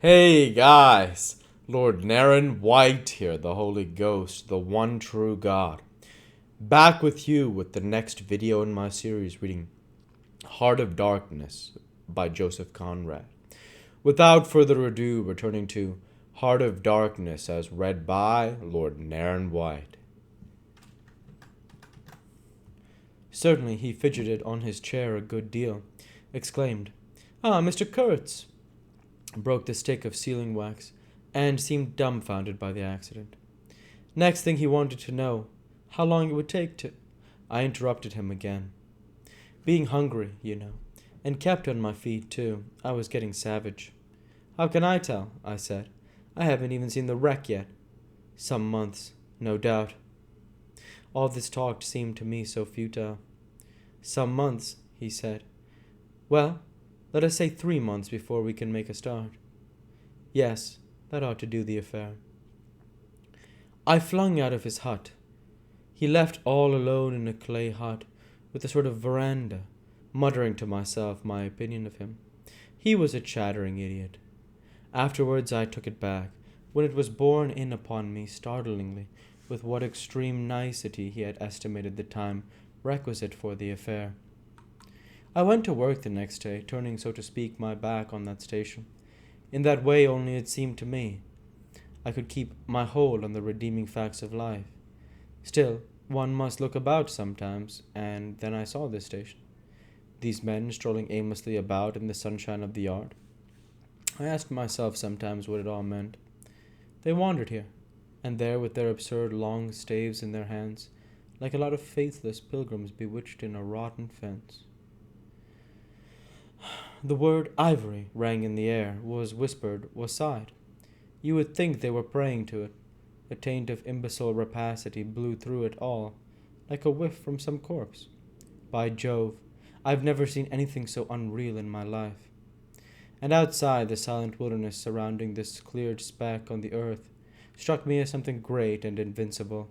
Hey guys, Lord Naren White here, the Holy Ghost, the one true God. Back with you with the next video in my series reading Heart of Darkness by Joseph Conrad. Without further ado, returning to Heart of Darkness as read by Lord Naren White. Certainly he fidgeted on his chair a good deal, exclaimed, "Ah, Mr. Kurtz!" broke the stick of sealing wax, and seemed dumbfounded by the accident. Next thing he wanted to know how long it would take to. I interrupted him again. Being hungry, you know, and kept on my feet, too, I was getting savage. How can I tell? I said. I haven't even seen the wreck yet. Some months, no doubt. All this talk seemed to me so futile. Some months, he said. Well, let us say 3 months before we can make a start. Yes, that ought to do the affair. I flung out of his hut. He left all alone in a clay hut with a sort of veranda, muttering to myself my opinion of him. He was a chattering idiot. Afterwards I took it back, when it was borne in upon me startlingly with what extreme nicety he had estimated the time requisite for the affair. I went to work the next day, turning, so to speak, my back on that station. In that way only it seemed to me I could keep my hold on the redeeming facts of life. Still, one must look about sometimes, and then I saw this station. These men strolling aimlessly about in the sunshine of the yard. I asked myself sometimes what it all meant. They wandered here and there with their absurd long staves in their hands, like a lot of faithless pilgrims bewitched in a rotten fence. The word ivory rang in the air, was whispered, was sighed. You would think they were praying to it. A taint of imbecile rapacity blew through it all, like a whiff from some corpse. By Jove, I've never seen anything so unreal in my life. And outside, the silent wilderness surrounding this cleared speck on the earth struck me as something great and invincible,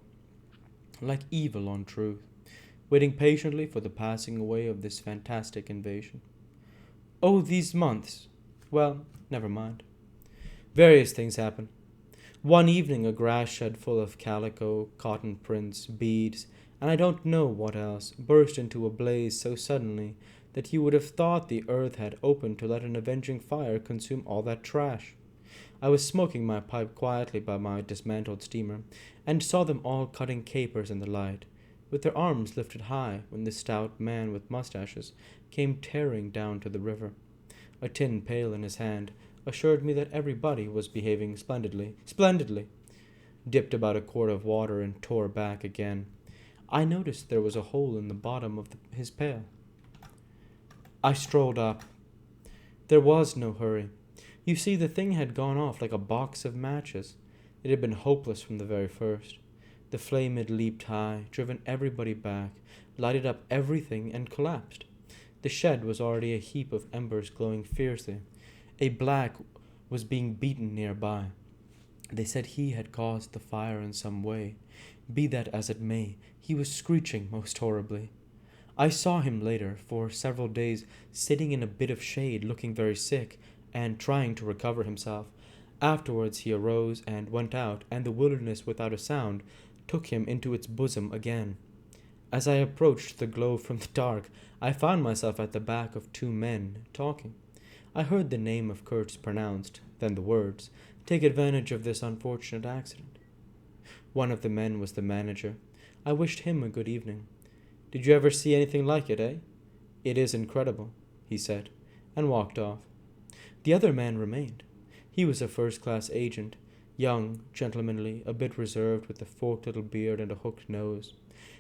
like evil on truth, waiting patiently for the passing away of this fantastic invasion. Oh, these months! Well, never mind. Various things happen. One evening a grass shed full of calico, cotton prints, beads, and I don't know what else, burst into a blaze so suddenly that you would have thought the earth had opened to let an avenging fire consume all that trash. I was smoking my pipe quietly by my dismantled steamer, and saw them all cutting capers in the light, with their arms lifted high, when the stout man with mustaches came tearing down to the river. A tin pail in his hand assured me that everybody was behaving splendidly, dipped about a quart of water and tore back again. I noticed there was a hole in the bottom of his pail. I strolled up. There was no hurry. You see, the thing had gone off like a box of matches. It had been hopeless from the very first. The flame had leaped high, driven everybody back, lighted up everything, and collapsed. The shed was already a heap of embers glowing fiercely. A black was being beaten nearby. They said he had caused the fire in some way. Be that as it may, he was screeching most horribly. I saw him later, for several days, sitting in a bit of shade, looking very sick, and trying to recover himself. Afterwards he arose and went out, and the wilderness without a sound took him into its bosom again. As I approached the glow from the dark, I found myself at the back of 2 men, talking. I heard the name of Kurtz pronounced, then the words, "Take advantage of this unfortunate accident." One of the men was the manager. I wished him a good evening. "Did you ever see anything like it, eh? It is incredible," he said, and walked off. The other man remained. He was a first-class agent, young, gentlemanly, a bit reserved, with a forked little beard and a hooked nose.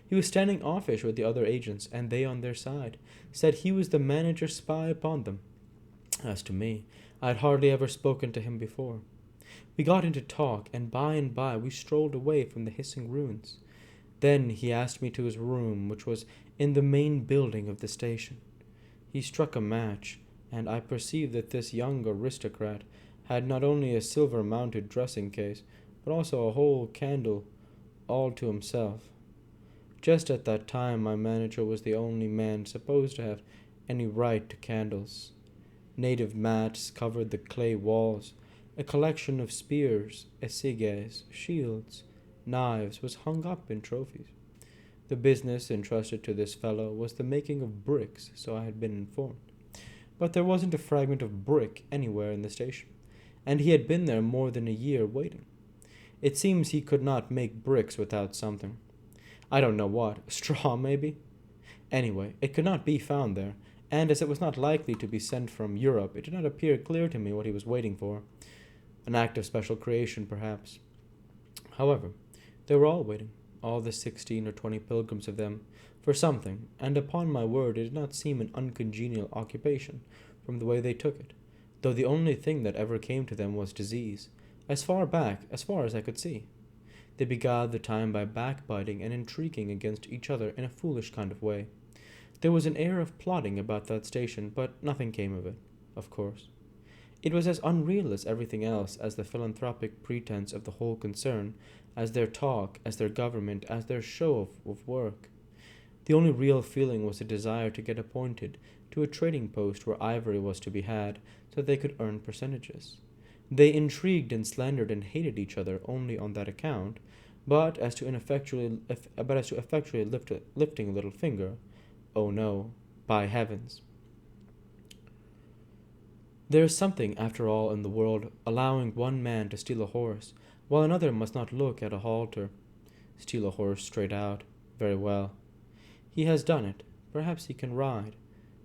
He was standing offish with the other agents, and they on their side said he was the manager's spy upon them. As to me, I had hardly ever spoken to him before. We got into talk, and by we strolled away from the hissing ruins. Then he asked me to his room, which was in the main building of the station. He struck a match, and I perceived that this young aristocrat had not only a silver-mounted dressing-case, but also a whole candle all to himself. Just at that time my manager was the only man supposed to have any right to candles. Native mats covered the clay walls, A collection of spears, assegais, shields, knives was hung up in trophies. The business entrusted to this fellow was the making of bricks, so I had been informed. But there wasn't a fragment of brick anywhere in the station, and he had been there more than a year waiting. It seems he could not make bricks without something. I don't know what, straw maybe? Anyway, it could not be found there, and as it was not likely to be sent from Europe, it did not appear clear to me what he was waiting for. An act of special creation, perhaps. However, they were all waiting, all the 16 or 20 pilgrims of them, for something, and upon my word it did not seem an uncongenial occupation, from the way they took it, though the only thing that ever came to them was disease, as far as I could see. They beguiled the time by backbiting and intriguing against each other in a foolish kind of way. There was an air of plotting about that station, but nothing came of it, of course. It was as unreal as everything else, as the philanthropic pretense of the whole concern, as their talk, as their government, as their show of work. The only real feeling was a desire to get appointed to a trading post where ivory was to be had, so that they could earn percentages. They intrigued and slandered and hated each other only on that account, but as to effectually lifting a little finger, oh no, by heavens. There is something, after all, in the world allowing one man to steal a horse, while another must not look at a halter. Steal a horse straight out. Very well. He has done it. Perhaps he can ride.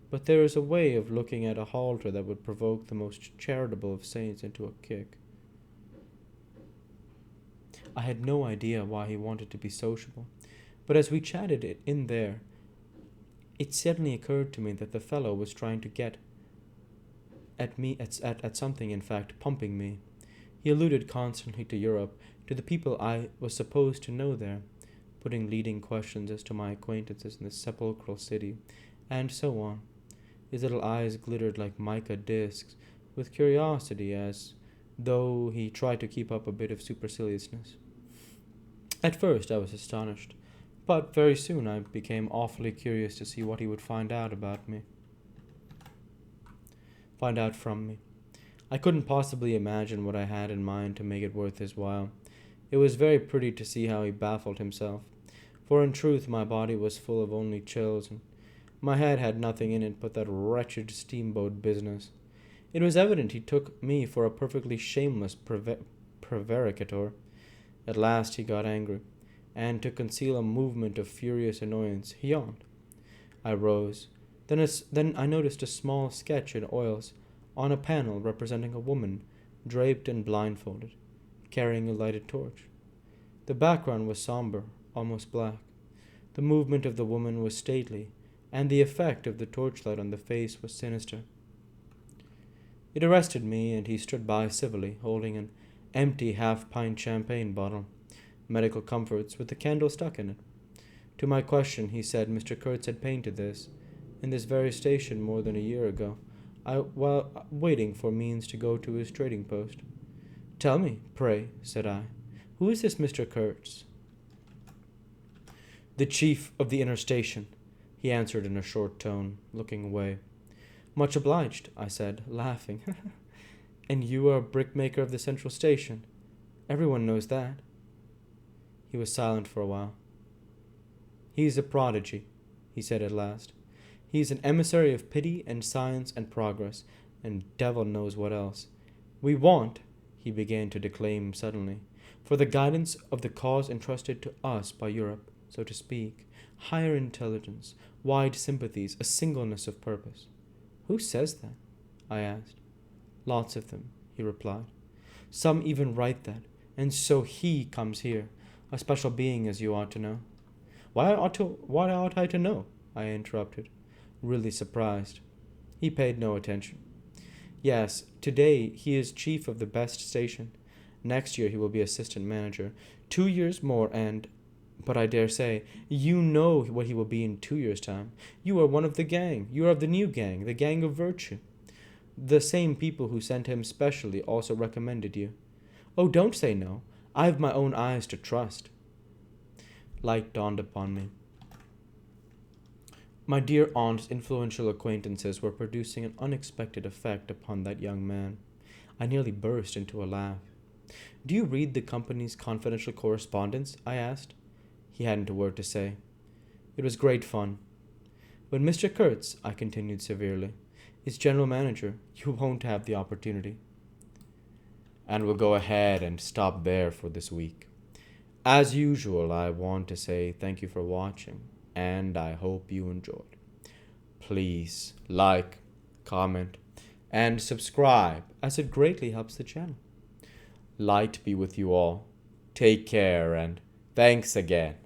But there is a way of looking at a halter that would provoke the most charitable of saints into a kick. I had no idea why he wanted to be sociable, but as we chatted it in there, it suddenly occurred to me that the fellow was trying to get at me at something, in fact, pumping me. He alluded constantly to Europe, to the people I was supposed to know there, putting leading questions as to my acquaintances in this sepulchral city, and so on. His little eyes glittered like mica discs with curiosity, as though he tried to keep up a bit of superciliousness. At first I was astonished, but very soon I became awfully curious to see what he would find out from me. I couldn't possibly imagine what I had in mind to make it worth his while. It was very pretty to see how he baffled himself, for in truth my body was full of only chills, and my head had nothing in it but that wretched steamboat business. It was evident he took me for a perfectly shameless prevaricator. At last he got angry, and to conceal a movement of furious annoyance, he yawned. I rose. Then I noticed a small sketch in oils on a panel representing a woman, draped and blindfolded, carrying a lighted torch. The background was somber, almost black. The movement of the woman was stately, and the effect of the torchlight on the face was sinister. It arrested me, and he stood by civilly, holding an empty half-pint champagne bottle, medical comforts with a candle stuck in it. To my question, he said Mr. Kurtz had painted this, in this very station more than a year ago, while waiting for means to go to his trading post. Tell me, pray, said I, who is this Mr. Kurtz? The chief of the inner station, he answered in a short tone, looking away. Much obliged, I said, laughing. And you are a brickmaker of the central station. Everyone knows that. He was silent for a while. He's a prodigy, he said at last. He's an emissary of pity and science and progress, and devil knows what else. We want, he began to declaim suddenly, for the guidance of the cause entrusted to us by Europe, so to speak, higher intelligence, wide sympathies, a singleness of purpose. Who says that? I asked. Lots of them, he replied. Some even write that, and so he comes here, a special being, as you ought to know. Why ought I to know? I interrupted, really surprised. He paid no attention. Yes, today he is chief of the best station. Next year he will be assistant manager. 2 years more but I dare say, you know what he will be in 2 years' time. You are one of the gang. You are of the new gang, the gang of virtue. The same people who sent him specially also recommended you. Oh, don't say no. I've my own eyes to trust. Light dawned upon me. My dear aunt's influential acquaintances were producing an unexpected effect upon that young man. I nearly burst into a laugh. Do you read the company's confidential correspondence? I asked. He hadn't a word to say. It was great fun. When Mr. Kurtz, I continued severely, is general manager, you won't have the opportunity. And we'll go ahead and stop there for this week. As usual, I want to say thank you for watching, and I hope you enjoyed. Please like, comment, and subscribe, as it greatly helps the channel. Light be with you all. Take care, and thanks again.